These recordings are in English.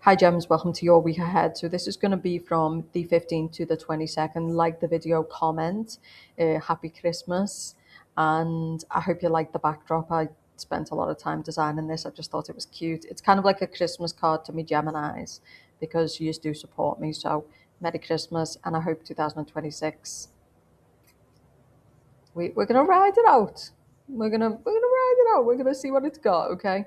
Hi, Gems. Welcome to your week ahead. So this is going to be from the 15th to the 22nd. Like the video, comment, happy Christmas. And I hope you like the backdrop. I spent a lot of time designing this. I just thought it was cute. It's kind of like a Christmas card to me Geminis because you do support me. So Merry Christmas. And I hope 2026, we're going to ride it out. We're gonna ride it out. We're gonna see what it's got. Okay,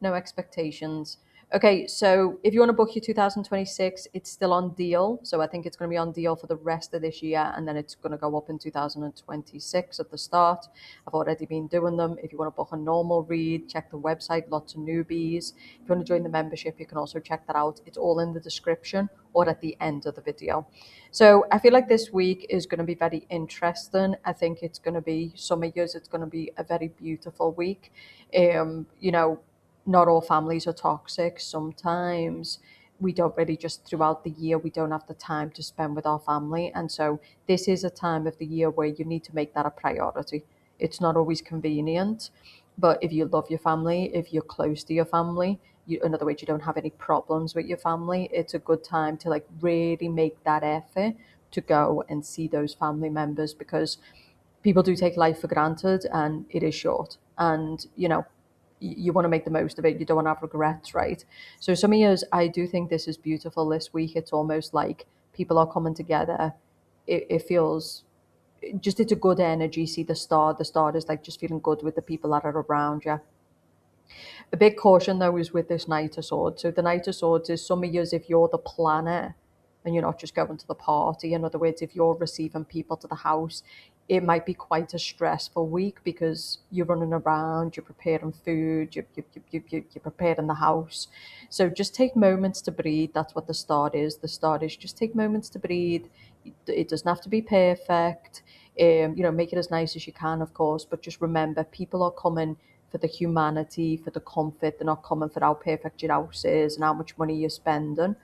no expectations. Okay, so if you want to book your 2026, it's still on deal. So I think it's going to be on deal for the rest of this year, and then it's going to go up in 2026 at the start. I've already been doing them. If you want to book a normal read, check the website. Lots of newbies. If you want to join the membership, you can also check that out. It's all in the description or at the end of the video. So I feel like this week is going to be very interesting. I think it's going to be, some of years, it's going to be a very beautiful week. You know, not all families are toxic. Sometimes we don't really, just throughout the year, we don't have the time to spend with our family. And so this is a time of the year where you need to make that a priority. It's not always convenient, but if you love your family, if you're close to your family, in other words, you don't have any problems with your family, it's a good time to like really make that effort to go and see those family members, because people do take life for granted and it is short. And, you know, you want to make the most of it. You don't want to have regrets, right? So some years, I do think this is beautiful this week. It's almost like people are coming together. It feels just, it's a good energy. See the star. The star is like just feeling good with the people that are around you. A big caution though is with this Knight of Swords. So the Knight of Swords is some of years, if you're the planner and you're not just going to the party. In other words, if you're receiving people to the house, it might be quite a stressful week because you're running around, you're preparing food, you're preparing the house. So just take moments to breathe. That's what the start is. The start is just take moments to breathe. It doesn't have to be perfect. You know, make it as nice as you can, of course, but just remember, people are coming for the humanity, for the comfort. They're not coming for how perfect your house is and how much money you're spending.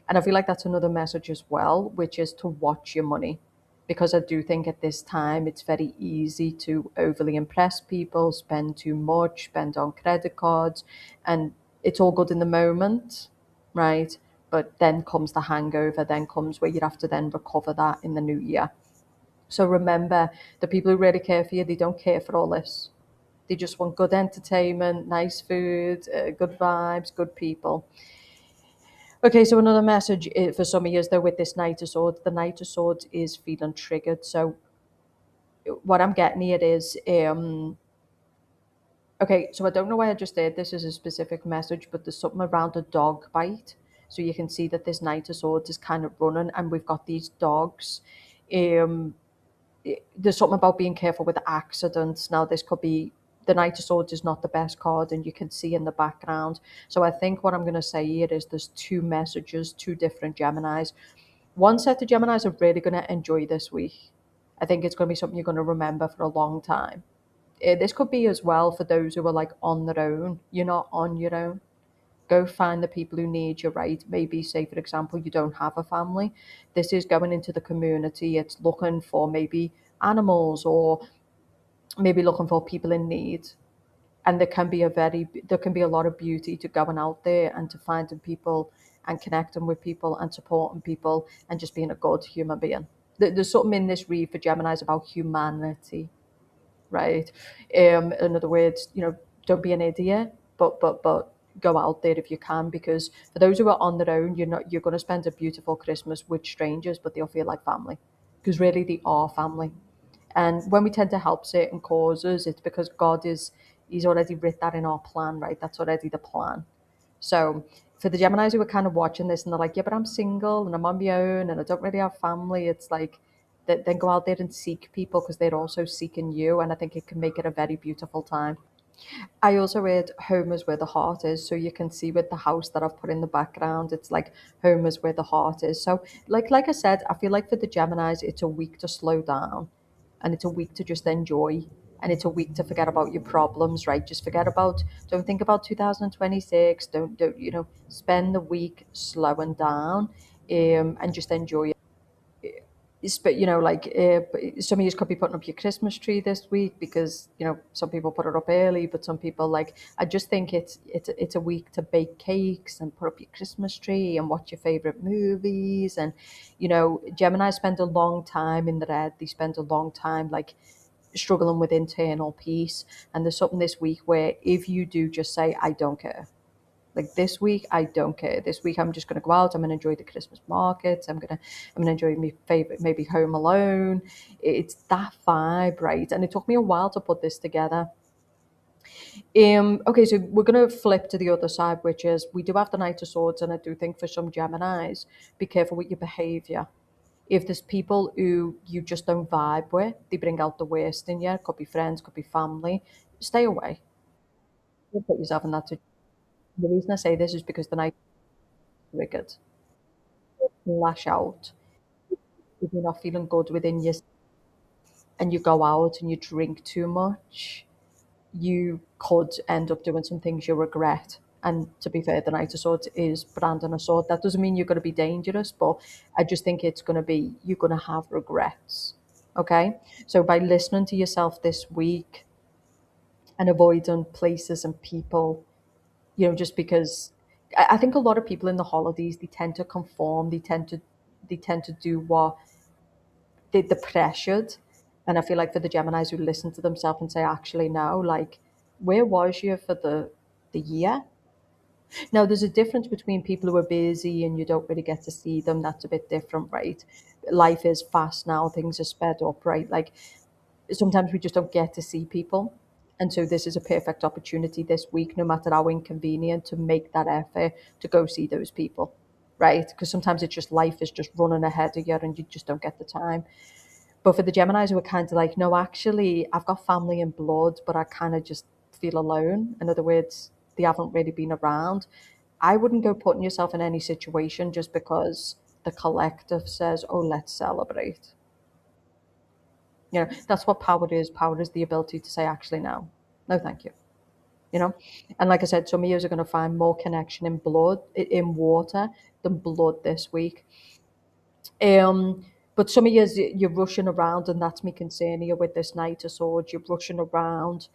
And I feel like that's another message as well, which is to watch your money. Because I do think at this time it's very easy to overly impress people, spend too much, spend on credit cards, and it's all good in the moment, right? But then comes the hangover, then comes where you have to then recover that in the new year. So remember, the people who really care for you, they don't care for all this. They just want good entertainment, nice food, good vibes, good people. Okay, so another message for some of you, though, with this Knight of Swords, the Knight of Swords is feeling triggered. So what I'm getting here is, okay, so I don't know why I just did this as a specific message, but there's something around a dog bite. So you can see that this Knight of Swords is kind of running, and we've got these dogs. Um, there's something about being careful with accidents. Now, this could be, the Knight of Swords is not the best card, and you can see in the background. So I think what I'm going to say here is there's two messages, two different Geminis. One set of Geminis are really going to enjoy this week. I think it's going to be something you're going to remember for a long time. This could be as well for those who are like on their own. You're not on your own. Go find the people who need you, right? Maybe, say, for example, you don't have a family. This is going into the community. It's looking for maybe animals, or maybe looking for people in need. And there can be a lot of beauty to going out there and to finding people and connecting with people and supporting people and just being a good human being. There's something in this read for Geminis about humanity, right? In other words, you know, don't be an idiot, but go out there if you can, because for those who are on their own, you're going to spend a beautiful Christmas with strangers, but they'll feel like family, because really they are family. And when we tend to help certain causes, it's because He's already written that in our plan, right? That's already the plan. So for the Geminis who are kind of watching this and they're like, yeah, but I'm single and I'm on my own and I don't really have family, it's like, then go out there and seek people, because they're also seeking you. And I think it can make it a very beautiful time. I also read home is where the heart is. So you can see with the house that I've put in the background, it's like home is where the heart is. So like I said, I feel like for the Geminis, it's a week to slow down, and it's a week to just enjoy, and it's a week to forget about your problems, right? Just forget about, don't think about 2026. Don't, you know, spend the week slowing down, and just enjoy it. but like some of you could be putting up your Christmas tree this week because some people put it up early, but some people like. I just think it's a week to bake cakes and put up your Christmas tree and watch your favorite movies. And Gemini spend a long time in the red. They spend a long time like struggling with internal peace. And there's something this week where if you do just say I don't care, like this week, I don't care. This week, I'm just going to go out. I'm going to enjoy the Christmas markets. I'm gonna enjoy my favorite, maybe Home Alone. It's that vibe, right? And it took me a while to put this together. Okay, so we're going to flip to the other side, which is we do have the Knight of Swords, and I do think for some Geminis, be careful with your behavior. If there's people who you just don't vibe with, they bring out the worst in you. Could be friends, could be family. Stay away. Don't put yourself in that situation. The reason I say this is because the Knight is triggered. Lash out if you're not feeling good within you and you go out and you drink too much, you could end up doing some things you regret. And to be fair, the Knight of Swords is branding a sword. That doesn't mean you're going to be dangerous, but I just think it's going to be, you're going to have regrets. Okay? So by listening to yourself this week and avoiding places and people, just because I think a lot of people in the holidays, they tend to conform, they tend to do what they're pressured. And I feel like for the Geminis who listen to themselves and say, actually, no, like, where was you for the year? Now, there's a difference between people who are busy and you don't really get to see them. That's a bit different, right? Life is fast now, things are sped up, right? Like, sometimes we just don't get to see people. And so this is a perfect opportunity this week, no matter how inconvenient, to make that effort to go see those people, right? Because sometimes it's just life is just running ahead of you and you just don't get the time. But for the Geminis who are kind of like, no, actually, I've got family and blood, but I kind of just feel alone. In other words, they haven't really been around. I wouldn't go putting yourself in any situation just because the collective says, oh, let's celebrate. That's what power is. Power is the ability to say, actually, no, no, thank you. You know, and like I said, some of you are going to find more connection in blood, in water, than blood this week. Um, but some of you, you're rushing around, and that's me concern here with this Knight of Swords. You're rushing around,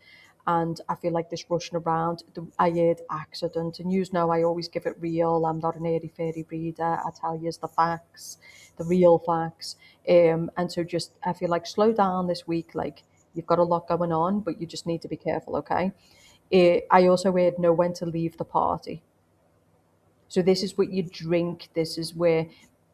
and I feel like this rushing around. I heard accident, and you know I always give it real. I'm not an airy fairy reader. I tell you the facts, the real facts. And so just I feel like slow down this week. Like you've got a lot going on, but you just need to be careful. Okay. I also heard know when to leave the party. So this is what you drink. This is where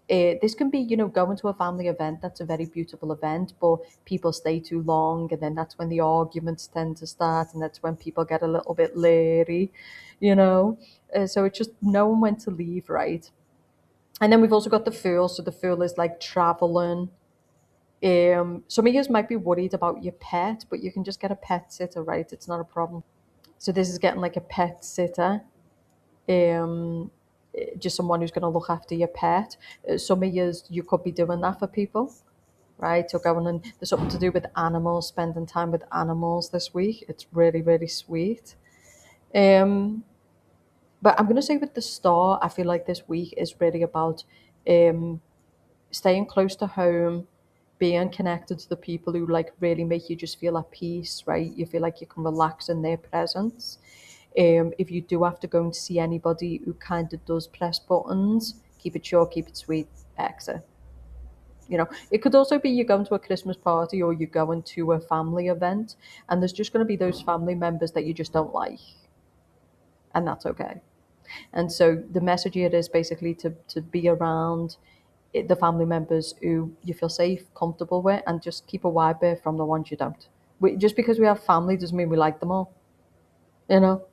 this can be, going to a family event. That's a very beautiful event, but people stay too long, and then that's when the arguments tend to start, and that's when people get a little bit leery, you know. So it's just knowing when to leave, right? And then we've also got the Fool. So the Fool is like traveling. Some of you might be worried about your pet, but you can just get a pet sitter, right? It's not a problem. So this is getting like a pet sitter. um, just someone who's going to look after your pet. Some of you could be doing that for people, right? So going and there's something to do with animals, spending time with animals this week. It's really, really sweet. Um, but I'm going to say with the star, I feel like this week is really about um, staying close to home, being connected to the people who like really make you just feel at peace, right? You feel like you can relax in their presence. If you do have to go and see anybody who kind of does press buttons, keep it short, keep it sweet, exit. It could also be you're going to a Christmas party or you're going to a family event, and there's just going to be those family members that you just don't like, and that's okay. And so the message here is basically to be around the family members who you feel safe, comfortable with, and just keep a wide berth from the ones you don't. Just because we have family doesn't mean we like them all, you know?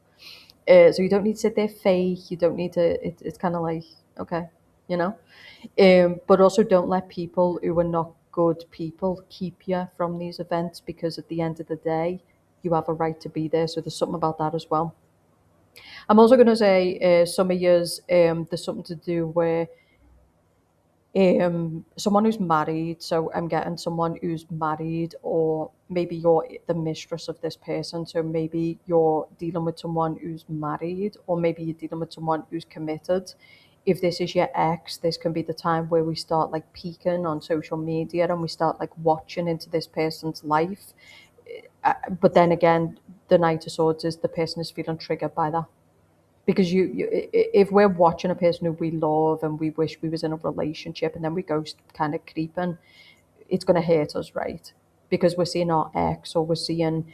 So you don't need to sit there fake. You don't need to. It's kind of like okay, you know. But also don't let people who are not good people keep you from these events because at the end of the day, you have a right to be there. So there's something about that as well. I'm also going to say some of yours. There's something to do where someone who's married. So I'm getting someone who's married, or maybe you're the mistress of this person. So maybe you're dealing with someone who's married, or maybe you're dealing with someone who's committed. if this is your ex, this can be the time where we start like peeking on social media and we start like watching into this person's life. But then again, the Knight of Swords is the person is feeling triggered by that. Because if we're watching a person who we love and we wish we was in a relationship and then we go kind of creeping, it's going to hurt us, right? Because we're seeing our ex, or we're seeing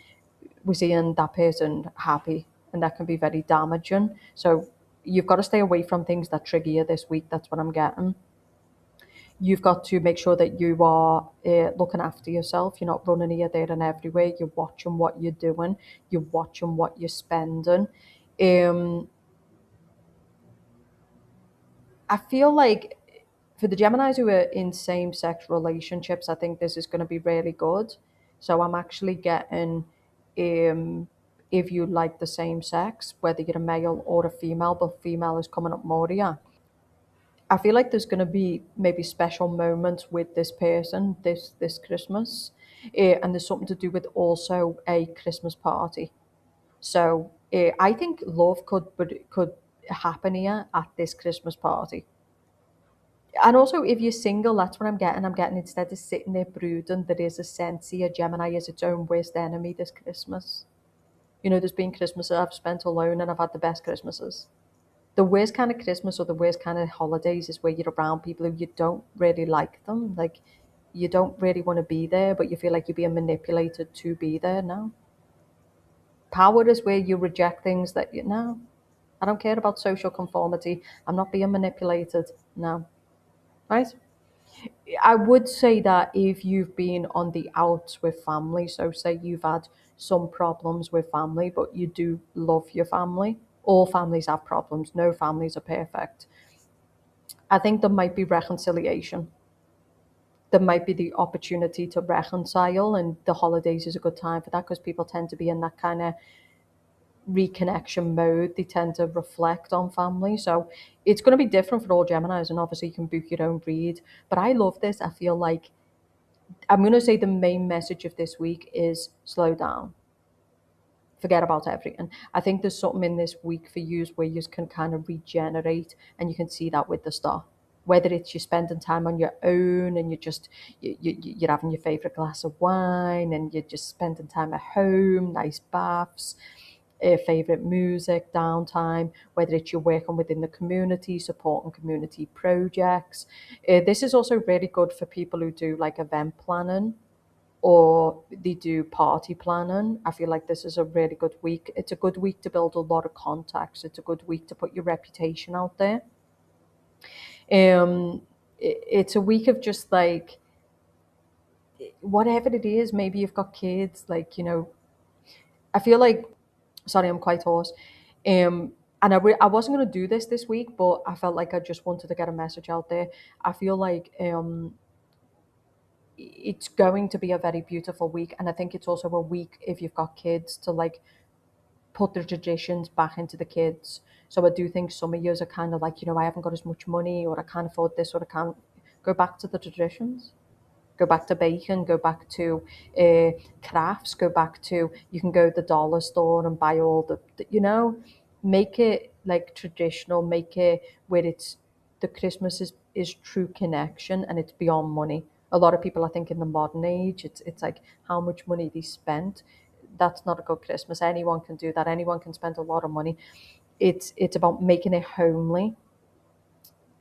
that person happy, and that can be very damaging. So you've got to stay away from things that trigger you this week. That's what I'm getting. You've got to make sure that you are looking after yourself. You're not running here, there, and everywhere. You're watching what you're doing. You're watching what you're spending. Um, I feel like for the Geminis who are in same sex relationships, I think this is going to be really good. So I'm actually getting, um, if you like the same sex, whether you're a male or a female, but female is coming up more here. I feel like there's going to be maybe special moments with this person this Christmas, and there's something to do with also a Christmas party. So I think love could happen here at this Christmas party. And also, if you're single, that's what I'm getting. I'm getting, instead of sitting there brooding, there is a sense here. Gemini is its own worst enemy this Christmas. There's been Christmases I've spent alone and I've had the best Christmases. The worst kind of Christmas or the worst kind of holidays is where you're around people who you don't really like them. Like, you don't really want to be there, but you feel like you're being manipulated to be there now. Power is where you reject things that you know. I don't care about social conformity. I'm not being manipulated. No. Right? I would say that if you've been on the outs with family, so say you've had some problems with family, but you do love your family, all families have problems, no families are perfect. I think there might be reconciliation. There might be the opportunity to reconcile, and the holidays is a good time for that because people tend to be in that kind of reconnection mode. They tend to reflect on family. So it's going to be different for all Geminis, and obviously you can book your own read. But I love this. I feel like I'm going to say the main message of this week is slow down. Forget about everything. I think there's something in this week for you where you can kind of regenerate, and you can see that with the star. Whether it's you spending time on your own and you're having your favorite glass of wine and you're just spending time at home, nice baths, favorite music, downtime, whether it's you're working within the community, supporting community projects. This is also really good for people who do like event planning or they do party planning. I feel like this is a really good week. It's a good week to build a lot of contacts. It's a good week to put your reputation out there. It's a week of just like whatever it is. Maybe you've got kids, like I feel like, sorry, I'm quite hoarse. And I wasn't going to do this week, but I felt like I just wanted to get a message out there. I feel like it's going to be a very beautiful week, and I think it's also a week if you've got kids to like put the traditions back into the kids. So I do think some of yous are kind of like, I haven't got as much money, or I can't afford this, or I can't go back to the traditions. Go back to baking, go back to crafts, go back to, you can go to the dollar store and buy all make it like traditional, make it where it's, the Christmas is true connection and it's beyond money. A lot of people, I think, in the modern age, it's like how much money they spent. That's not a good Christmas. Anyone can do that. Anyone can spend a lot of money. It's about making it homely,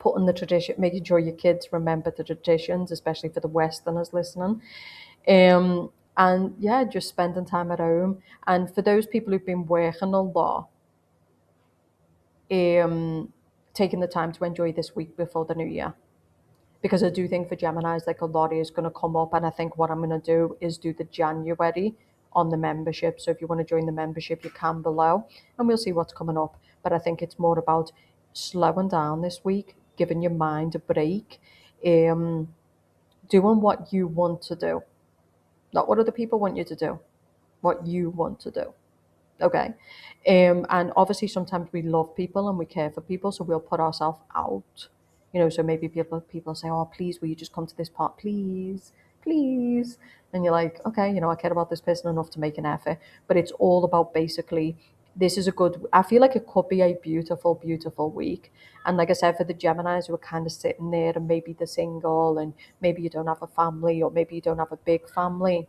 putting the tradition, making sure your kids remember the traditions, especially for the Westerners listening. And yeah, just spending time at home. And for those people who've been working a lot, taking the time to enjoy this week before the new year. Because I do think for Geminis, like a lot is going to come up. And I think what I'm going to do is do the January on the membership. So if you want to join the membership, you can below, and we'll see what's coming up. But I think it's more about slowing down this week, giving your mind a break, doing what you want to do, not what other people want you to do, what you want to do. Okay. And obviously sometimes we love people and we care for people, so we'll put ourselves out. So maybe people say, oh, please, will you just come to this part, please, please? And you're like, okay, I care about this person enough to make an effort. But it's all about basically this is a good, I feel like it could be a beautiful, beautiful week. And like I said, for the Geminis who are kind of sitting there and maybe they're single and maybe you don't have a family or maybe you don't have a big family,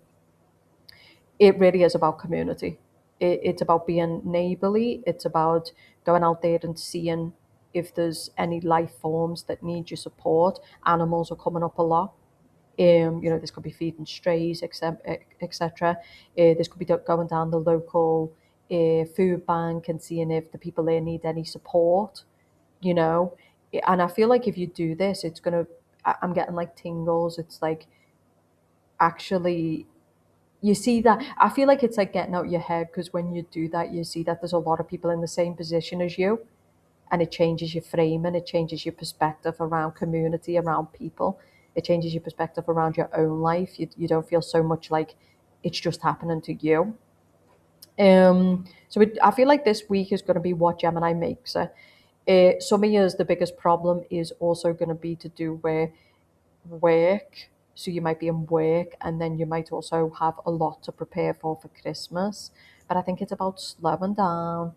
it really is about community. It's about being neighborly. It's about going out there and seeing if there's any life forms that need your support. Animals are coming up a lot. This could be feeding strays, etc. This could be going down the local food bank and seeing if the people there need any support. You know, and I feel like if you do this, it's gonna. I'm getting like tingles. It's like actually you see that. I feel like it's like getting out your head because when you do that, you see that there's a lot of people in the same position as you, and it changes your frame and it changes your perspective around community, around people. It changes your perspective around your own life. You don't feel so much like it's just happening to you. I feel like this week is going to be what Gemini makes it. Some of years, the biggest problem is also going to be to do with work. So you might be in work and then you might also have a lot to prepare for Christmas. But I think it's about slowing down,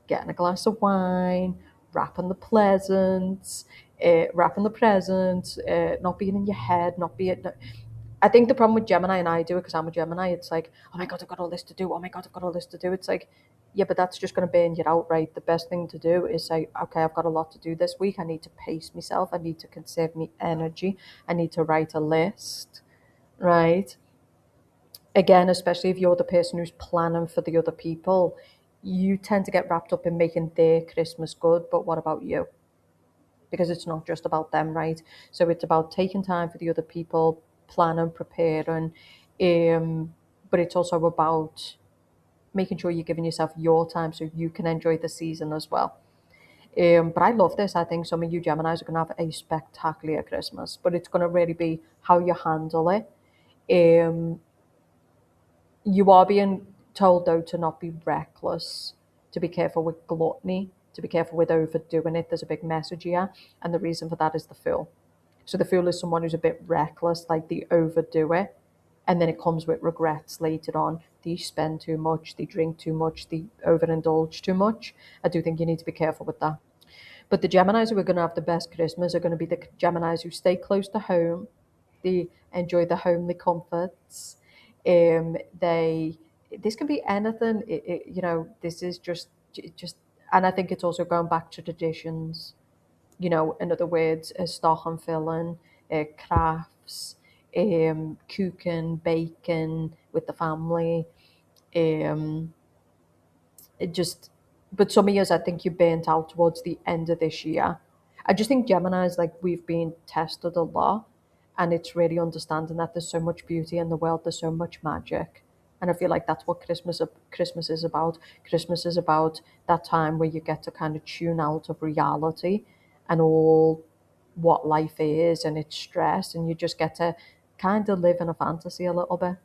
getting a glass of wine, wrapping the presents, not being in your head, not being. I think the problem with Gemini, and I do it because I'm a Gemini, it's like, oh my God, I've got all this to do. Oh my God, I've got all this to do. It's like, yeah, but that's just going to burn you out, right? The best thing to do is say, okay, I've got a lot to do this week. I need to pace myself. I need to conserve my energy. I need to write a list, right? Again, especially if you're the person who's planning for the other people, you tend to get wrapped up in making their Christmas good. But what about you? Because it's not just about them, right? So it's about taking time for the other people, planning, preparing, but it's also about making sure you're giving yourself your time so you can enjoy the season as well. But I love this. I think some of you Geminis are going to have a spectacular Christmas, but it's going to really be how you handle it. Um, you are being told though to not be reckless, to be careful with gluttony, to be careful with overdoing it. There's a big message here, and the reason for that is the Fool. So the Fool is someone who's a bit reckless, like they overdo it, and then it comes with regrets later on. They spend too much, they drink too much, they overindulge too much. I do think you need to be careful with that. But the Geminis who are going to have the best Christmas are going to be the Geminis who stay close to home. They enjoy the homely comforts. They this can be anything. This is just, and I think it's also going back to traditions. In other words, stock and filling, crafts, cooking, baking with the family. Um, it just, but some years I think you burnt out towards the end of this year. I just think Gemini is like we've been tested a lot, and it's really understanding that there's so much beauty in the world, there's so much magic, and I feel like that's what Christmas is about. Christmas is about that time where you get to kind of tune out of reality and all what life is and its stress, and you just get to kind of live in a fantasy a little bit.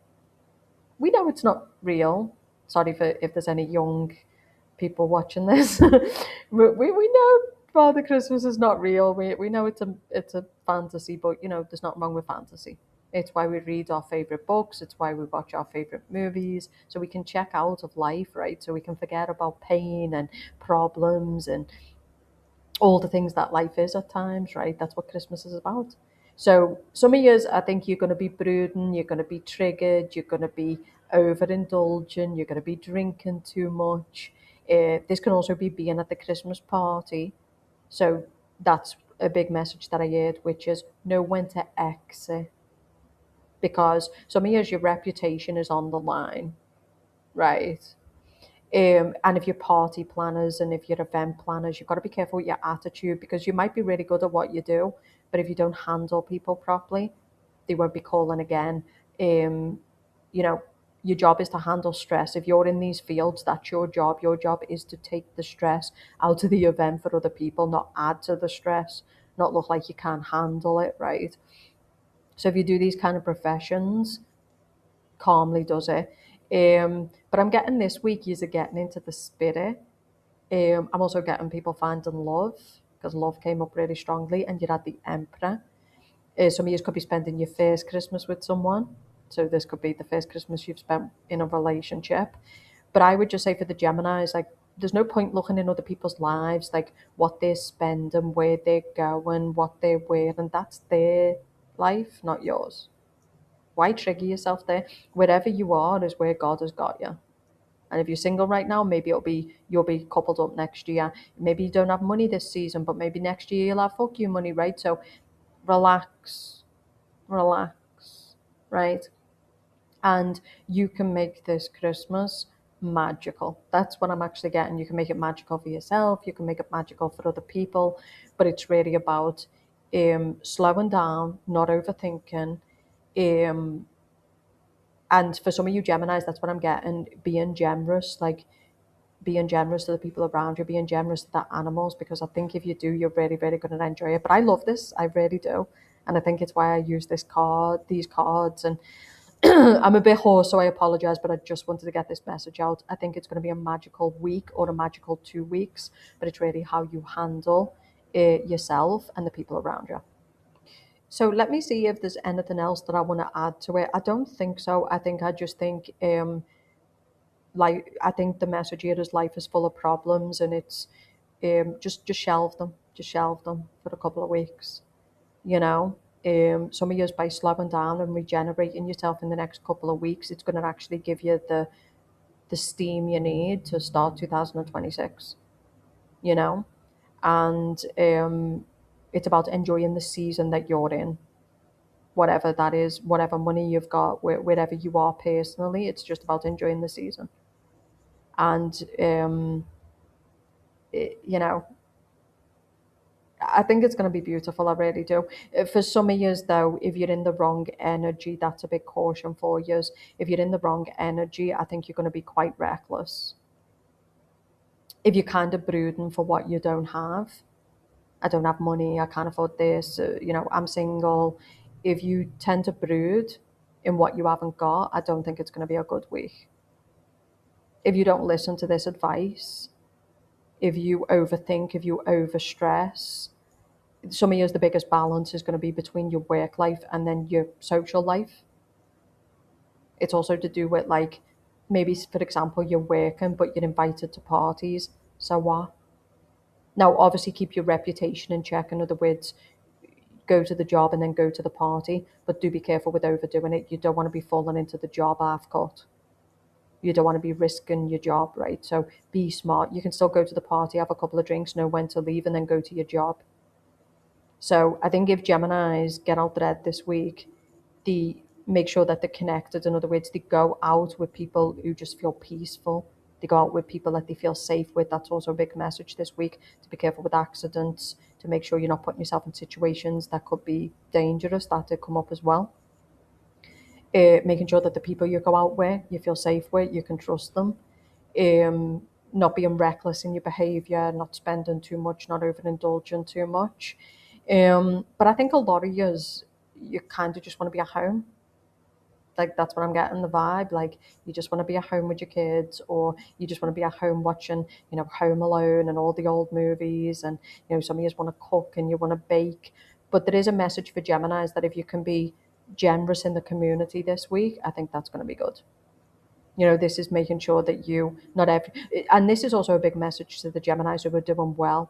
We know it's not real. Sorry for if there's any young people watching this. we know Father Christmas is not real. We know it's a fantasy, but there's nothing wrong with fantasy. It's why we read our favorite books. It's why we watch our favorite movies, so we can check out of life, right? So we can forget about pain and problems and all the things that life is at times, right? That's what Christmas is about. So some of years, I think you're going to be brooding, you're going to be triggered, you're going to be overindulging, you're going to be drinking too much. This can also be being at the Christmas party. So that's a big message that I heard, which is know when to exit, because some of years your reputation is on the line, right? And if you're party planners and if you're event planners, you've got to be careful with your attitude, because you might be really good at what you do, but if you don't handle people properly, they won't be calling again. Um, you know, your job is to handle stress. If you're in these fields, that's your job. Your job is to take the stress out of the event for other people, not add to the stress, not look like you can't handle it, right? So if you do these kind of professions, calmly does it. But I'm getting this week, you're getting into the spirit. I'm also getting people finding love, because love came up really strongly, and you had the Emperor. Some of you could be spending your first Christmas with someone. So this could be the first Christmas you've spent in a relationship. But I would just say for the Geminis, like there's no point looking in other people's lives, like what they're spending, where they're going, what they're wearing. That's their life, not yours. Why trigger yourself there? Wherever you are is where God has got you. And if you're single right now, maybe you'll be coupled up next year. Maybe you don't have money this season, but maybe next year you'll have fuck you money, right? So relax, relax, right? And you can make this Christmas magical. That's what I'm actually getting. You can make it magical for yourself, you can make it magical for other people, but it's really about slowing down, not overthinking. Um, and for some of you Geminis, that's what I'm getting, being generous, like being generous to the people around you, being generous to the animals, because I think if you do, you're really, really going to enjoy it. But I love this, I really do. And I think it's why I use these cards. And I'm a bit hoarse, so I apologize, but I just wanted to get this message out. I think it's going to be a magical week or a magical 2 weeks, but it's really how you handle yourself and the people around you. So let me see if there's anything else that I want to add to it. I don't think so. I just think like I think the message here is life is full of problems, and it's just shelve them for a couple of weeks, you know. Some of you, by slowing down and regenerating yourself in the next couple of weeks, it's going to actually give you the steam you need to start 2026, you know. And it's about enjoying the season that you're in, whatever that is, whatever money you've got, wherever you are personally. It's just about enjoying the season. And you know, I think it's going to be beautiful. I really do. For some of years, though, if you're in the wrong energy, that's a big caution for you. If you're in the wrong energy, I think you're going to be quite reckless. If you're kind of brooding for what you don't have, I don't have money, I can't afford this, I'm single. If you tend to brood in what you haven't got, I don't think it's going to be a good week. If you don't listen to this advice, if you overthink, if you overstress, some of years the biggest balance is going to be between your work life and then your social life. It's also to do with, like, maybe for example you're working but you're invited to parties, so what? Now obviously keep your reputation in check. In other words, go to the job and then go to the party, but do be careful with overdoing it. You don't want to be falling into the job half cut. You don't want to be risking your job, right? So be smart. You can still go to the party, have a couple of drinks, know when to leave, and then go to your job. So I think if Geminis get out there this week, they make sure that they're connected. In other words, they go out with people who just feel peaceful. They go out with people that they feel safe with. That's also a big message this week, to be careful with accidents, to make sure you're not putting yourself in situations that could be dangerous, that could come up as well. Making sure that the people you go out with, you feel safe with, you can trust them. Not being reckless in your behaviour, not spending too much, not overindulging too much. But I think a lot of you kind of just want to be at home. Like that's what I'm getting, the vibe. Like you just want to be at home with your kids, or you just want to be at home watching, Home Alone and all the old movies. And some of you want to cook and you want to bake. But there is a message for Geminis that if you can be generous in the community this week, I think that's going to be good. This is making sure that not every, and this is also a big message to the Geminis who are doing well,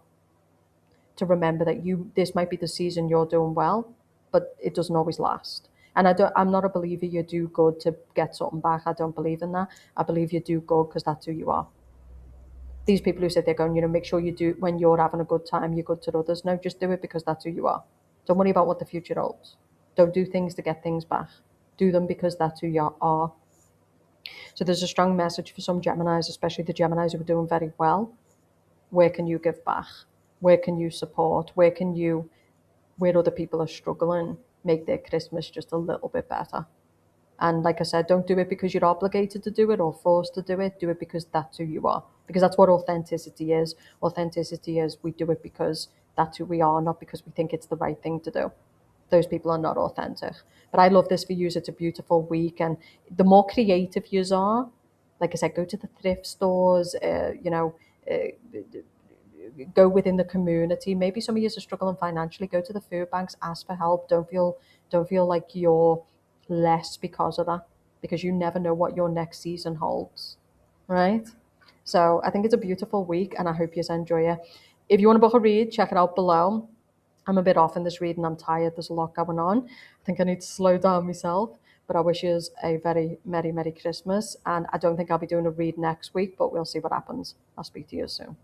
to remember that this might be the season you're doing well, but it doesn't always last. And I'm not a believer you do good to get something back. I don't believe in that. I believe you do good because that's who you are. These people who sit there going, make sure you do, when you're having a good time, you're good to others. No, just do it because that's who you are. Don't worry about what the future holds. Don't do things to get things back. Do them because that's who you are. So there's a strong message for some Geminis, especially the Geminis who are doing very well. Where can you give back? Where can you support? Where other people are struggling, make their Christmas just a little bit better? And like I said, don't do it because you're obligated to do it or forced to do it. Do it because that's who you are. Because that's what authenticity is. Authenticity is we do it because that's who we are, not because we think it's the right thing to do. Those people are not authentic. But I love this for you. It's a beautiful week. And the more creative you are, like I said, go to the thrift stores, go within the community. Maybe some of you are struggling financially. Go to the food banks, ask for help. Don't feel like you're less because of that, because you never know what your next season holds, right? So I think it's a beautiful week, and I hope you enjoy it. If you want to book a read, check it out below. I'm a bit off in this reading. I'm tired. There's a lot going on. I think I need to slow down myself. But I wish you a very Merry Christmas. And I don't think I'll be doing a read next week, but we'll see what happens. I'll speak to you soon.